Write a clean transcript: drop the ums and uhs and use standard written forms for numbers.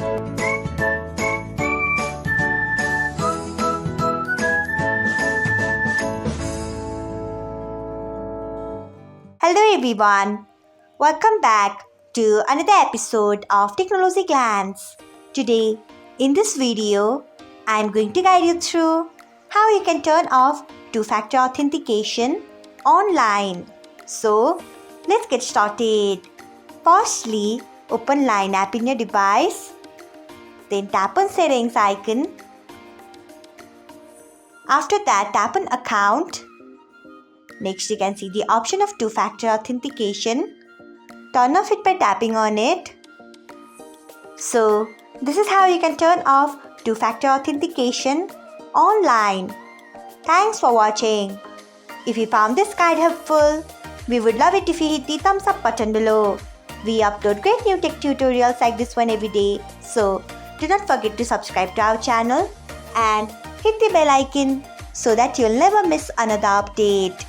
Hello everyone, welcome back to another episode of Technologyglance. Today, in this video, I am going to guide you through how you can turn off two-factor authentication online. So, let's get started. Firstly, open Line app in your device. Then tap on Settings icon. After that, tap on Account. Next, you can see the option of two-factor authentication. Turn off it by tapping on it. So, this is how you can turn off two-factor authentication online. Thanks for watching. If you found this guide helpful, we would love it if you hit the thumbs up button below. We upload great new tech tutorials like this one every day. So, do not forget to subscribe to our channel and hit the bell icon so that you'll never miss another update.